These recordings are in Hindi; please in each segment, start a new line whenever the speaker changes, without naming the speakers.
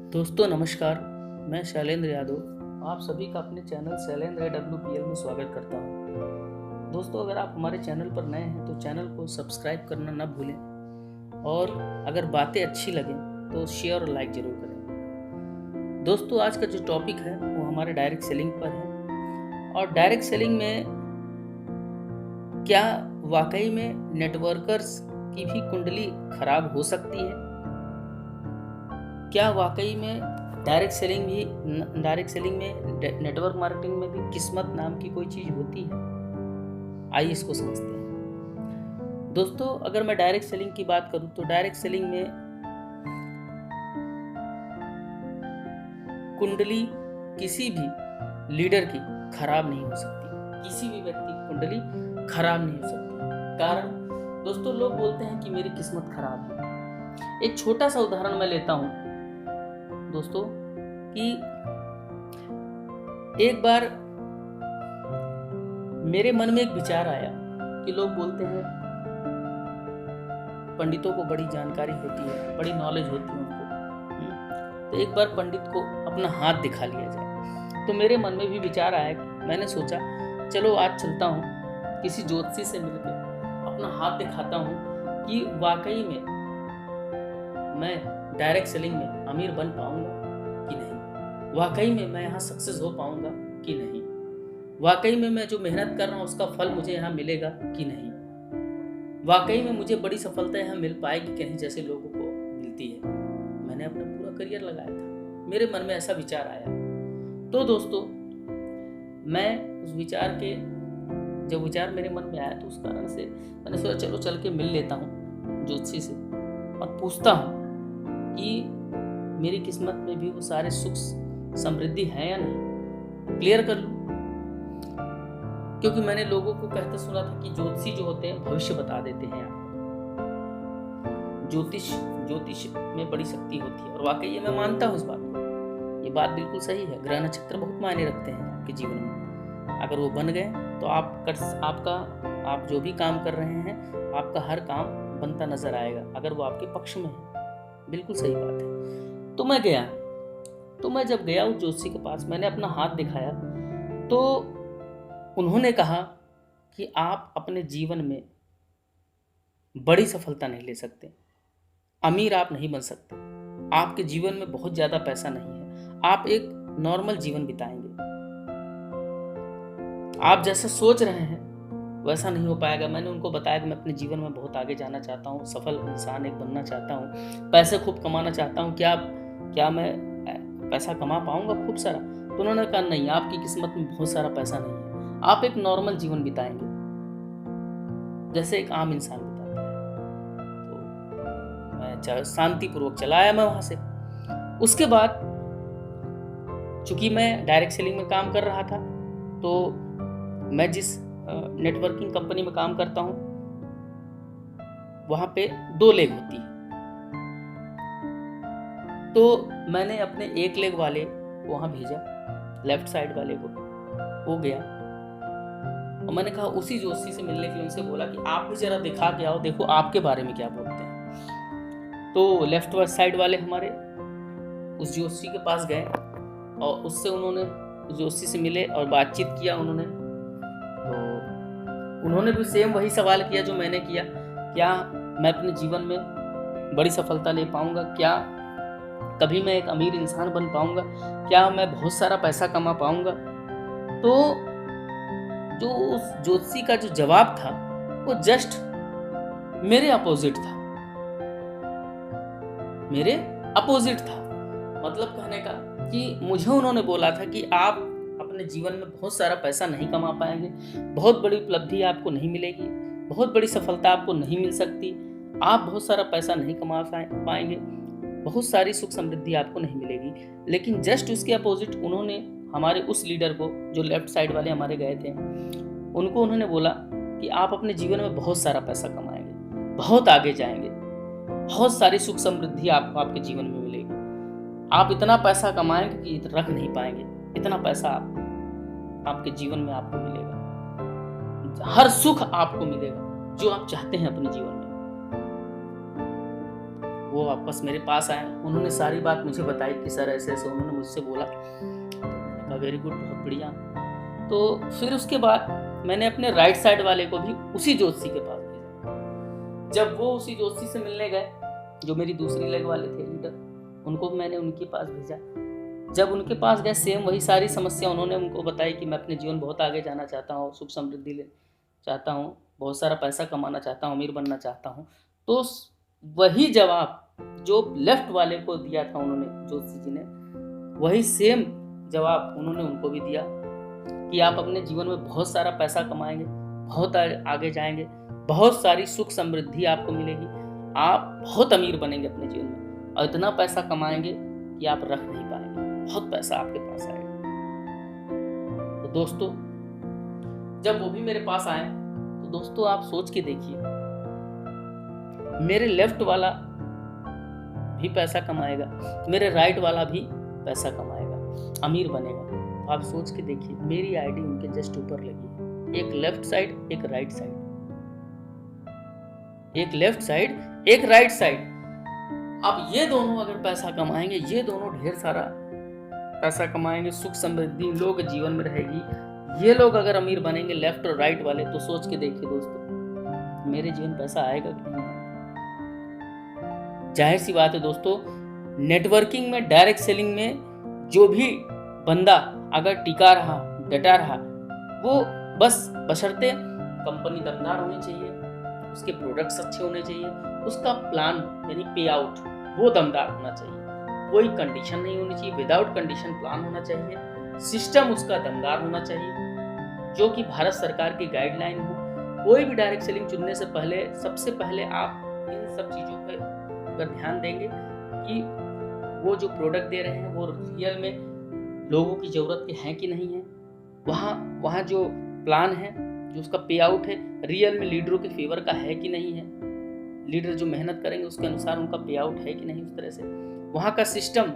दोस्तों नमस्कार, मैं शैलेंद्र यादव आप सभी का अपने चैनल शैलेंद्र WPL में स्वागत करता हूं। दोस्तों अगर आप हमारे चैनल पर नए हैं तो चैनल को सब्सक्राइब करना ना भूलें और अगर बातें अच्छी लगें तो शेयर और लाइक ज़रूर करें। दोस्तों आज का जो टॉपिक है वो हमारे डायरेक्ट सेलिंग पर है और डायरेक्ट सेलिंग में क्या वाकई में नेटवर्कर्स की भी कुंडली खराब हो सकती है? क्या वाकई में डायरेक्ट सेलिंग में नेटवर्क मार्केटिंग में भी किस्मत नाम की कोई चीज़ होती है? आइए इसको समझते हैं। दोस्तों अगर मैं डायरेक्ट सेलिंग की बात करूं तो डायरेक्ट सेलिंग में कुंडली किसी भी लीडर की खराब नहीं हो सकती, किसी भी व्यक्ति की कुंडली खराब नहीं हो सकती। कारण दोस्तों लोग बोलते हैं कि मेरी किस्मत खराब है। एक छोटा सा उदाहरण मैं लेता हूं दोस्तों कि एक बार मेरे मन में एक विचार आया कि लोग बोलते हैं पंडितों को बड़ी जानकारी होती है, बड़ी नॉलेज होती है उनको, तो एक बार पंडित को अपना हाथ दिखा लिया जाए। तो मेरे मन में भी विचार आया कि मैंने सोचा चलो आज चलता हूँ किसी ज्योतिषी से मिलकर अपना हाथ दिखाता हूँ कि वाकई में मैं डायरेक्ट सेलिंग में अमीर बन पाऊंगा कि नहीं, वाकई में मैं यहाँ सक्सेस हो पाऊंगा कि नहीं, वाकई में मैं जो मेहनत कर रहा हूँ उसका फल मुझे यहाँ मिलेगा कि नहीं, वाकई में मुझे बड़ी सफलता यहाँ मिल पाएगी कि नहीं जैसे लोगों को मिलती है। मैंने अपना पूरा करियर लगाया था, मेरे मन में ऐसा विचार आया। तो दोस्तों मैं उस विचार के जब विचार मेरे मन में आया तो उस कारण से मैंने सोचा चलो चल के मिल लेता हूँ ज्योतिषी से और पूछता हूँ कि मेरी किस्मत में भी वो सारे सुख समृद्धि है या नहीं, क्लियर कर लूं। क्योंकि मैंने लोगों को कहते सुना था कि ज्योतिषी जो होते हैं भविष्य बता देते हैं। ज्योतिष में बड़ी शक्ति होती है और वाकई ये मैं मानता हूँ इस बात को, ये बात बिल्कुल सही है। ग्रह नक्षत्र बहुत मायने रखते हैं आपके जीवन में, अगर वो बन गए तो आप जो भी काम कर रहे हैं आपका हर काम बनता नजर आएगा अगर वो आपके पक्ष में है। बिल्कुल सही बात है। तो मैं गया, तो मैं जब गया उस ज्योतिषी के पास, मैंने अपना हाथ दिखाया तो उन्होंने कहा कि आप अपने जीवन में बड़ी सफलता नहीं ले सकते, अमीर आप नहीं बन सकते, आपके जीवन में बहुत ज्यादा पैसा नहीं है, आप एक नॉर्मल जीवन बिताएंगे, आप जैसा सोच रहे हैं वैसा नहीं हो पाएगा। मैंने उनको बताया कि मैं अपने जीवन में बहुत आगे जाना चाहता हूँ, सफल इंसान एक बनना चाहता हूँ, पैसे खूब कमाना चाहता हूँ, क्या मैं पैसा कमा पाऊंगा खूब सारा? तो उन्होंने कहा नहीं, आपकी किस्मत में बहुत सारा पैसा नहीं है, आप एक नॉर्मल जीवन बिताएंगे जैसे एक आम इंसान बिताता है। तो मैं शांतिपूर्वक चला आया मैं वहां से। उसके बाद चूंकि मैं डायरेक्ट सेलिंग में काम कर रहा था तो मैं जिस नेटवर्किंग कंपनी में काम करता हूं वहां पे 2 लेग होती है। तो मैंने अपने एक लेग वाले को वहां भेजा, लेफ्ट साइड वाले को, वो गया और मैंने कहा उसी ज्योतिषी से मिलने के लिए उनसे बोला कि आप भी जरा दिखा के आओ, देखो आपके बारे में क्या बोलते हैं। तो लेफ्ट साइड वाले हमारे उस ज्योतिषी के पास गए और उससे उन्होंने उस ज्योतिषी से मिले और बातचीत किया। उन्होंने भी सेम वही सवाल किया जो मैंने किया, क्या मैं अपने जीवन में बड़ी सफलता ले पाऊंगा, क्या कभी मैं एक अमीर इंसान बन पाऊंगा, क्या मैं बहुत सारा पैसा कमा पाऊंगा? तो जो उस ज्योतिषी का जो जवाब था वो जस्ट मेरे अपोजिट था, मतलब कहने का कि मुझे उन्होंने बोला था कि आप अपने जीवन में बहुत सारा पैसा नहीं कमा पाएंगे, बहुत बड़ी उपलब्धि आपको नहीं मिलेगी, बहुत बड़ी सफलता आपको नहीं मिल सकती, आप बहुत सारा पैसा नहीं कमा पाएंगे, बहुत सारी सुख समृद्धि आपको नहीं मिलेगी। लेकिन जस्ट उसके अपोजिट उन्होंने हमारे उस लीडर को, जो लेफ्ट साइड वाले हमारे गए थे, उन्होंने बोला कि आप अपने जीवन में बहुत सारा पैसा कमाएंगे, बहुत आगे जाएंगे, बहुत सारी सुख समृद्धि आपको आपके जीवन में मिलेगी, आप इतना पैसा कमाएंगे कि रख नहीं पाएंगे, इतना पैसा आपके जीवन में आपको मिलेगा, हर सुख आपको मिलेगा जो आप चाहते हैं अपने जीवन में। वो वापस मेरे पास आए, उन्होंने सारी बात मुझे बताई कि सर ऐसे ऐसे उन्होंने मुझसे बोला। तो मैंने कहा वेरी गुड, बहुत बढ़िया। तो फिर उसके बाद मैंने अपने राइट साइड वाले को भी उसी ज्योतिषी के पास भेजा। जब वो उसी ज्योतिषी से मिलने गए, जो मेरी दूसरी लेग वाले थे लीडर, उनको मैंने उनके पास भेजा। जब उनके पास गए, सेम वही सारी समस्या उन्होंने उनको बताई कि मैं अपने जीवन बहुत आगे जाना चाहता हूँ, सुख समृद्धि ले चाहता हूँ, बहुत सारा पैसा कमाना चाहता हूँ, अमीर बनना चाहता हूँ। तो वही जवाब जो लेफ्ट वाले को दिया था उन्होंने, ज्योतिषी जी ने, वही सेम जवाब उन्होंने उनको भी दिया कि आप अपने जीवन में बहुत सारा पैसा कमाएंगे, बहुत आगे जाएंगे, बहुत सारी सुख समृद्धि आपको मिलेगी, आप बहुत अमीर बनेंगे अपने जीवन में, और इतना पैसा कमाएंगे कि आप रख नहीं पाएंगे, बहुत पैसा आपके पास आएगा। तो दोस्तों, जब वो भी मेरे पास आए, तो दोस्तों आप सोच के देखिए, मेरे लेफ्ट वाला भी पैसा कमाएगा, मेरे राइट वाला भी पैसा कमाएगा, अमीर बनेगा। तो आप सोच के देखिए, मेरी आईडी उनके जस्ट ऊपर लगी है, एक लेफ्ट साइड एक राइट साइड, एक लेफ्ट साइड एक राइट साइड। अब ये दोनों अगर पैसा कमाएंगे, ये दोनों ढेर सारा पैसा कमाएंगे, सुख समृद्धि लोग जीवन में रहेगी, ये लोग अगर अमीर बनेंगे लेफ्ट और राइट वाले, तो सोच के देखिए दोस्तों, मेरे जीवन पैसा आएगा कि नहीं? जाहिर सी बात है दोस्तों, नेटवर्किंग में, डायरेक्ट सेलिंग में जो भी बंदा अगर टिका रहा, डटा रहा, वो बस बशर्ते कंपनी दमदार होनी चाहिए, उसके प्रोडक्ट्स अच्छे होने चाहिए, उसका प्लान यानी पे आउट वो दमदार होना चाहिए, कोई कंडीशन नहीं होनी चाहिए, विदाउट कंडीशन प्लान होना चाहिए, सिस्टम उसका दमदार होना चाहिए, जो कि भारत सरकार की गाइडलाइन हो। कोई भी डायरेक्ट सेलिंग चुनने से पहले सबसे पहले आप इन सब चीज़ों पर अगर ध्यान देंगे कि वो जो प्रोडक्ट दे रहे हैं वो रियल में लोगों की ज़रूरत के हैं कि नहीं है, वहाँ जो प्लान है, जो उसका पे आउट है, रियल में लीडरों के फेवर का है कि नहीं है, लीडर जो मेहनत करेंगे उसके अनुसार उनका पे आउट है कि नहीं, उस तरह से वहाँ का सिस्टम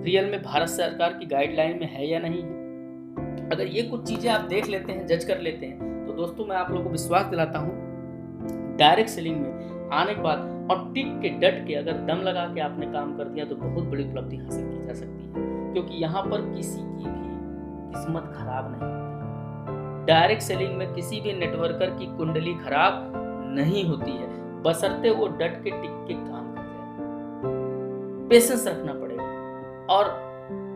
रियल में भारत सरकार की गाइडलाइन में है या नहीं है। अगर ये कुछ चीज़ें आप देख लेते हैं, जज कर लेते हैं, तो दोस्तों मैं आप लोगों को विश्वास दिलाता हूँ, डायरेक्ट सेलिंग में आने के बाद और टिक के डट के अगर दम लगा के आपने काम कर दिया तो बहुत बड़ी उपलब्धि हासिल की जा सकती है, क्योंकि यहाँ पर किसी की भी किस्मत खराब नहीं होती। डायरेक्ट सेलिंग में किसी भी नेटवर्कर की कुंडली खराब नहीं होती है, बशर्ते वो डट के टिक के काम कर जाए, पेशेंस रखना पड़ेगा। और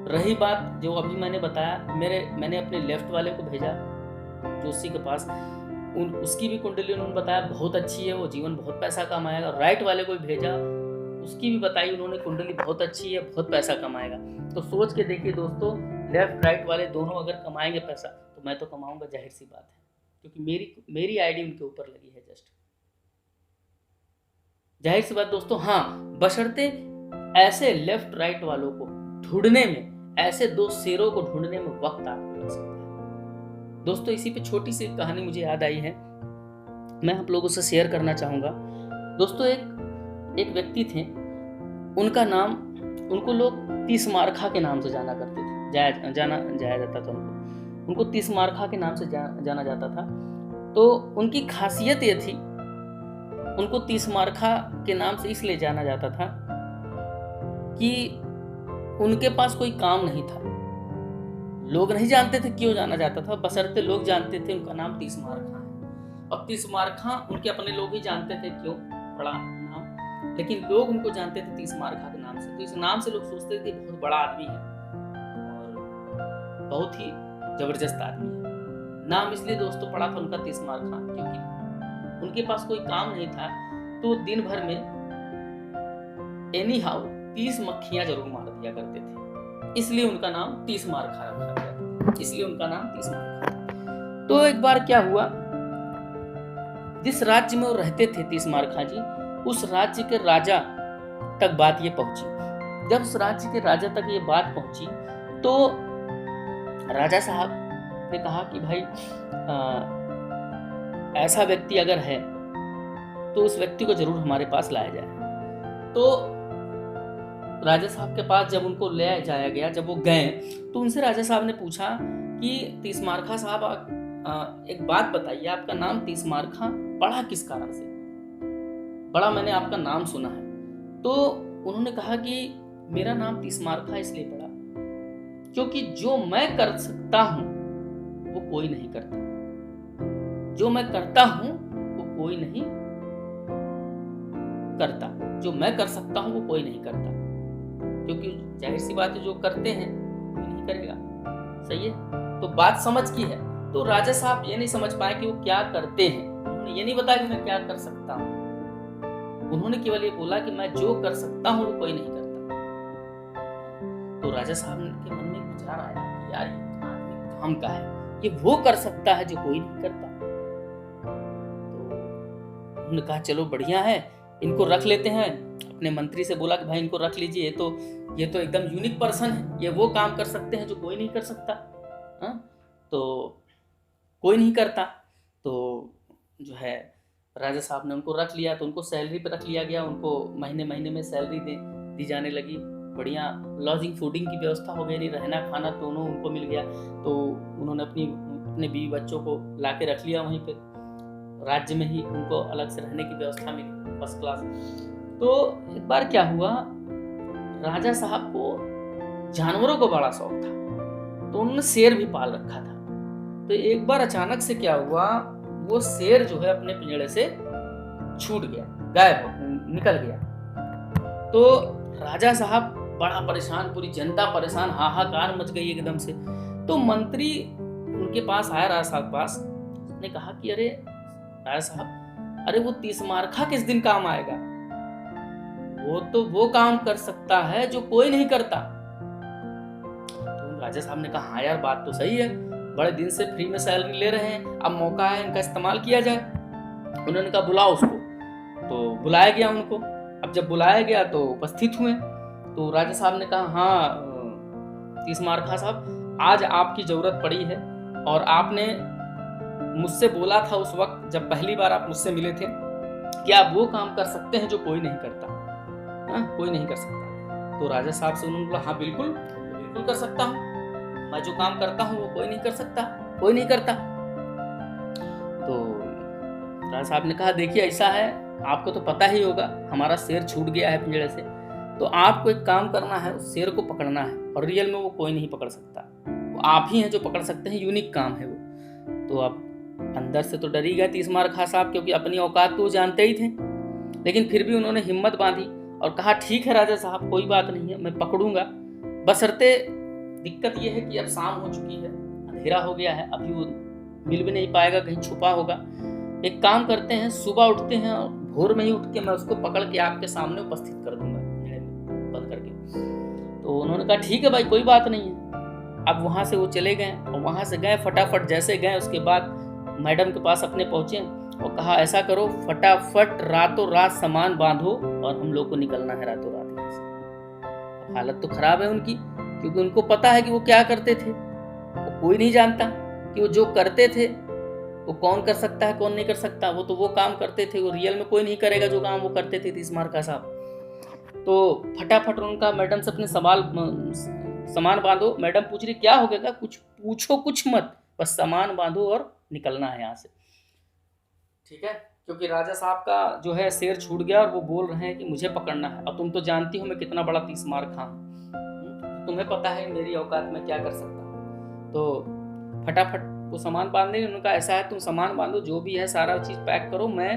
रही बात जो अभी मैंने बताया, मैंने अपने लेफ्ट वाले को भेजा जोशी के पास, उसकी भी कुंडली उन्होंने बताया बहुत अच्छी है, वो जीवन बहुत पैसा कमाएगा। राइट वाले को भी भेजा, उसकी भी बताई उन्होंने कुंडली बहुत अच्छी है, बहुत पैसा कमाएगा। तो सोच के देखिए दोस्तों, लेफ्ट राइट वाले दोनों अगर कमाएंगे पैसा तो मैं तो कमाऊंगा, जाहिर सी बात है, क्योंकि मेरी आईडी उनके ऊपर लगी है जस्ट, जाहिर सी बात दोस्तों। हाँ, बशर्ते ऐसे लेफ्ट राइट वालों को ढूंढने में, ऐसे दो शेरों को ढूंढने में वक्त आपको लग सकता है दोस्तों। इसी पे छोटी सी कहानी मुझे याद आई है, मैं आप लोगों से शेयर करना चाहूँगा दोस्तों। एक व्यक्ति थे, उनका नाम, उनको लोग 30 मारखा के नाम से जाना करते थे, जाया जाता था उनको 30 मारखा के नाम से जाना जाता था। तो उनकी खासियत ये थी, उनको 30 मारखा के नाम से इसलिए जाना जाता था कि उनके पास कोई काम नहीं था। लोग नहीं जानते थे क्यों जाना जाता था, बशर्ते लोग जानते थे उनका नाम 30 मारखा है। अब 30 मारखा उनके अपने लोग ही जानते थे क्यों बड़ा नाम, लेकिन लोग उनको जानते थे 30 मारखा के नाम से। तो इस नाम से लोग सोचते थे बहुत बड़ा आदमी है और बहुत ही जबरदस्त आदमी है। नाम इसलिए दोस्तों पड़ा था उनका 30 मारखा, क्योंकि उनके पास कोई काम नहीं था, तो दिन भर में एनी हाउ 30 मक्खियां जरूर मार दिया करते थे, इसलिए उनका नाम 30 मारखा रखा गया, इसलिए उनका नाम 30 मारखा। तो एक बार क्या हुआ, जिस राज्य में वो रहते थे 30 मारखा जी, उस राज्य के राजा तक बात ये पहुंची। जब उस राज्य के राजा तक ये बात पहुंची तो राजा साहब ने कहा कि भाई ऐसा व्यक्ति अगर है तो उस व्यक्ति को जरूर हमारे पास लाया जाए। तो राजा साहब के पास जब उनको ले जाया गया, जब वो गए तो उनसे राजा साहब ने पूछा कि 30 मारखा साहब, एक बात बताइए, आपका नाम 30 मारखा पड़ा किस कारण से? बड़ा मैंने आपका नाम सुना है, तो उन्होंने कहा कि मेरा नाम तीसमारखा इसलिए पड़ा क्योंकि जो मैं कर सकता हूं वो कोई नहीं करता, जो मैं करता हूं वो कोई नहीं करता, जो मैं कर सकता हूं वो कोई नहीं करता। क्योंकि जाहिर सी बात है, जो करते हैं कोई नहीं करेगा। सही है, तो बात समझ की है। तो राजा साहब ये नहीं समझ पाए कि वो क्या करते हैं, उन्होंने ये नहीं बताया कि मैं क्या कर सकता हूं, उन्होंने केवल ये बोला कि मैं जो कर सकता हूं वो कोई नहीं करता। तो राजा साहब के मन में विचार आया कि यार ये आदमी काम का है, ये वो कर सकता है जो कोई नहीं करता। तो उन्होंने कहा चलो बढ़िया है, इनको रख लेते हैं। अपने मंत्री से बोला कि भाई इनको रख लीजिए, ये तो एकदम यूनिक पर्सन है, ये वो काम कर सकते हैं जो कोई नहीं कर सकता। तो कोई नहीं करता। तो जो है राजा साहब ने उनको रख लिया, तो उनको सैलरी पे रख लिया गया, उनको महीने महीने में सैलरी दी जाने लगी। बढ़िया लॉजिंग फूडिंग की व्यवस्था हो गई, रहना खाना दोनों उनको मिल गया। तो उन्होंने अपने बीवी बच्चों को ला के रख लिया वहीं पे, राज्य में ही उनको अलग से रहने की व्यवस्था मिली, फर्स्ट क्लास। तो एक बार क्या हुआ, राजा साहब को जानवरों को बड़ा शौक था, तो उन्होंने शेर भी पाल रखा था। तो एक बार अचानक से क्या हुआ, वो शेर जो है अपने पिंजड़े से छूट गया, गायब निकल गया। तो राजा साहब बड़ा परेशान, पूरी जनता परेशान, हाहाकार मच गई एकदम से। तो मंत्री उनके पास आया, राजा साहब पास, उसने कहा कि अरे राजा साहब, अरे वो तीसमारखा किस दिन काम आएगा, वो तो वो काम कर सकता है जो कोई नहीं करता। तो राजा साहब ने कहा हाँ यार बात तो सही है, बड़े दिन से फ्री में सैलरी ले रहे हैं, अब मौका है इनका इस्तेमाल किया जाए। उन्होंने कहा बुलाओ उसको। तो बुलाया गया उनको। अब जब बुलाया गया तो उपस्थित हुए। तो राजा साहब ने कहा हाँ तीसमारखा साहब, आज आपकी जरूरत पड़ी है, और आपने मुझसे बोला था उस वक्त जब पहली बार आप मुझसे मिले थे कि आप वो काम कर सकते हैं जो कोई नहीं करता। कोई नहीं कर सकता। तो राजा साहब से उन्होंने बोला हाँ बिल्कुल बिल्कुल कर सकता हूँ, मैं जो काम करता हूँ वो कोई नहीं कर सकता, कोई नहीं करता। तो राजा साहब ने कहा देखिए ऐसा है, आपको तो पता ही होगा हमारा शेर छूट गया है पिंजड़े से, तो आपको एक काम करना है, उस शेर को पकड़ना है, और रियल में वो कोई नहीं पकड़ सकता, वो आप ही हैं जो पकड़ सकते हैं, यूनिक काम है वो। तो अब अंदर से तो डर ही गए तीसमारखा साहब, क्योंकि अपनी औकात तो जानते ही थे, लेकिन फिर भी उन्होंने हिम्मत बांधी और कहा ठीक है राजा साहब कोई बात नहीं है, मैं पकड़ूंगा, बशर्ते दिक्कत यह है कि अब शाम हो चुकी है, अंधेरा हो गया है, अभी वो मिल भी नहीं पाएगा, कहीं छुपा होगा। एक काम करते हैं, सुबह उठते हैं और भोर में ही उठ के मैं उसको पकड़ के आपके सामने उपस्थित कर दूंगा बंद करके। तो उन्होंने कहा ठीक है भाई कोई बात नहीं है। अब वहां से वो चले गए, और वहां से गए फटाफट, जैसे गए उसके बाद मैडम के पास अपने पहुंचे और कहा ऐसा करो फटाफट रातों रात सामान बांधो और हम लोग को निकलना है रातों रात यहाँ से। हालत तो खराब है उनकी, क्योंकि उनको पता है कि वो क्या करते थे, वो कोई नहीं जानता कि वो जो करते थे वो कौन कर सकता है कौन नहीं कर सकता। वो तो वो काम करते थे, वो रियल में कोई नहीं करेगा जो काम वो करते थे तीसमारखा साहब। तो फटाफट उनका मैडम से अपने सामान बांधो। मैडम पूछ रही क्या हो गया, कुछ पूछो कुछ मत, बस सामान बांधो और निकलना है यहाँ से, ठीक है। क्योंकि राजा साहब का जो है शेर छूट गया और वो बोल रहे हैं कि मुझे पकड़ना है, और तुम तो जानती हो मैं कितना बड़ा तीसमारखा हूं, तुम्हें पता है मेरी औकात में क्या कर सकता हूँ। तो फटाफट वो सामान बांधने, उनका ऐसा है तुम सामान बांधो, जो भी है सारा चीज पैक करो, मैं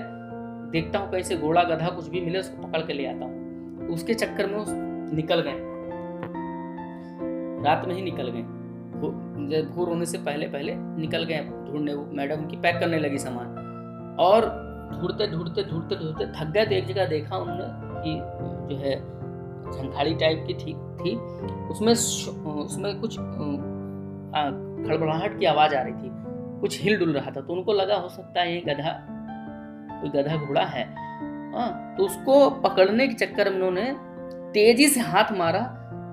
देखता हूँ कहीं से घोड़ा गधा कुछ भी मिले उसको पकड़ के ले आता हूँ। उसके चक्कर में वो निकल गए, रात में ही निकल गए, भोर होने से पहले पहले निकल गए ढूंढने। वो मैडम की पैक करने लगी सामान, और ढूंढते ढूंढते ढूंढते ढूंढते थक गए। तो एक जगह देखा उन्होंने कि जो है झंखाड़ी टाइप की थी, उसमें कुछ खड़बड़ाहट की आवाज आ रही थी, कुछ हिल डुल रहा था। तो उनको लगा हो सकता है ये कोई गधा घोड़ा है। तो उसको पकड़ने के चक्कर में उन्होंने तेजी से हाथ मारा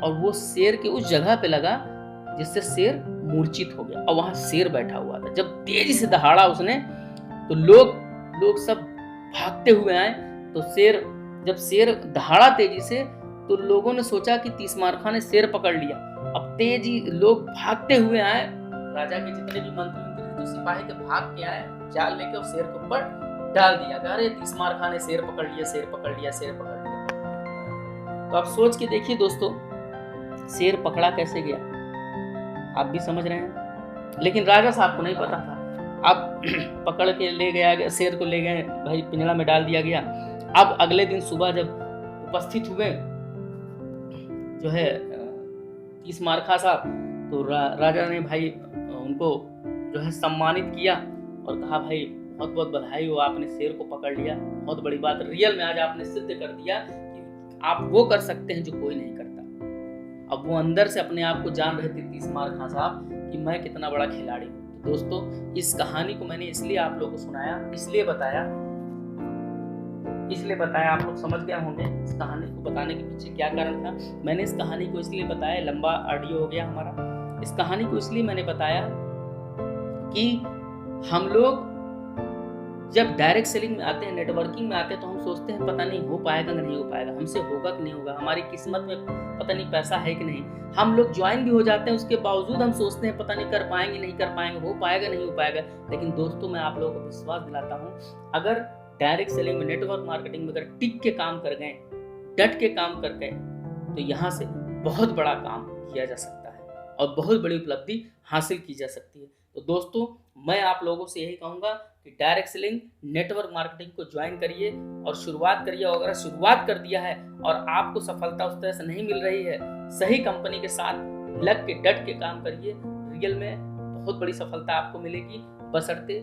और वो शेर के उस जगह पे लगा जिससे शेर मूर्छित हो गया, और वहां शेर बैठा हुआ था। जब तेजी से दहाड़ा उसने तो लोग सब भागते हुए आए। तो जब शेर दहाड़ा तेजी से, तो लोगों ने सोचा कि तीसमारखा ने शेर पकड़ लिया। अब तेजी लोग भागते हुए आए, राजा के जितने भी मंत्री थे, सिपाही के भाग के आए, जाल लेके शेर के ऊपर डाल दिया। अरे तीसमारखा ने शेर पकड़ लिया, शेर पकड़ लिया, शेर पकड़ लिया। तो आप सोच के देखिए दोस्तों, शेर पकड़ा कैसे गया, आप भी समझ रहे हैं। लेकिन राजा साहब को नहीं पता था। अब पकड़ के ले गया, शेर को ले गए भाई, पिंजरा में डाल दिया गया। अब अगले दिन सुबह जब उपस्थित हुए जो है तीसमारखा साहब, तो राजा ने भाई उनको जो है सम्मानित किया और कहा भाई बहुत बहुत बधाई हो, आपने शेर को पकड़ लिया, बहुत बड़ी बात। रियल में आज आपने सिद्ध कर दिया कि आप वो कर सकते हैं जो कोई नहीं करता। अब वो अंदर से अपने आप को जान रहे थे तीसमारखा साहब कि मैं कितना बड़ा खिलाड़ी हूँ। तो दोस्तों, इस कहानी को मैंने इसलिए आप लोगों को सुनाया, इसलिए बताया, आप लोग समझ गए होंगे इस कहानी को बताने के पीछे क्या कारण था। मैंने इस कहानी को इसलिए बताया, लंबा ऑडियो हो गया हमारा। इस कहानी को इसलिए मैंने बताया कि हम लोग जब डायरेक्ट सेलिंग में आते हैं, नेटवर्किंग में आते हैं, तो हम सोचते हैं पता नहीं हो पाएगा कि नहीं हो पाएगा, हमसे होगा कि नहीं होगा, हमारी किस्मत में पता नहीं पैसा है कि नहीं। हम लोग ज्वाइन भी हो जाते हैं, उसके बावजूद हम सोचते हैं पता नहीं कर पाएंगे नहीं कर पाएंगे, हो पाएगा नहीं हो पाएगा। लेकिन दोस्तों, मैं आप लोगों को विश्वास दिलाता हूँ, अगर डायरेक्ट सेलिंग में, नेटवर्क मार्केटिंग में अगर टिक के काम कर गए, डट के काम कर गए, तो यहाँ से बहुत बड़ा काम किया जा सकता है और बहुत बड़ी उपलब्धि हासिल की जा सकती है। तो दोस्तों, मैं आप लोगों से यही कहूँगा कि डायरेक्ट सेलिंग, नेटवर्क मार्केटिंग को ज्वाइन करिए और शुरुआत करिए। और अगर शुरुआत कर दिया है और आपको सफलता उस तरह से नहीं मिल रही है, सही कंपनी के साथ लग के डट के काम करिए, रियल में बहुत बड़ी सफलता आपको मिलेगी। बशर्ते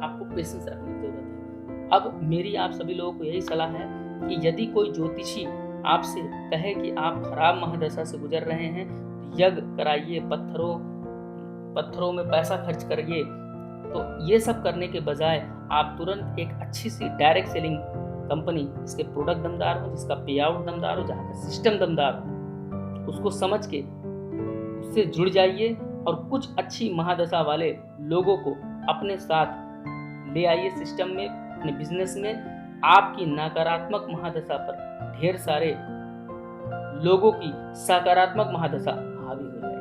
आपको पेशेंस रखने की जरूरत है। अब मेरी आप सभी लोगों को यही सलाह है कि यदि कोई ज्योतिषी आपसे कहे कि आप खराब महादशा से गुजर रहे हैं, यज्ञ कराइए, पत्थरों में पैसा खर्च करिए, तो ये सब करने के बजाय आप तुरंत एक अच्छी सी डायरेक्ट सेलिंग कंपनी, जिसके प्रोडक्ट दमदार हो, जिसका पे आउट दमदार हो, जहाँ का सिस्टम दमदार हो, उसको समझ के उससे जुड़ जाइए और कुछ अच्छी महादशा वाले लोगों को अपने साथ ले आइए सिस्टम में, अपने बिजनेस में। आपकी नकारात्मक महादशा पर ढेर सारे लोगों की सकारात्मक महादशा हावी हो जाएगी।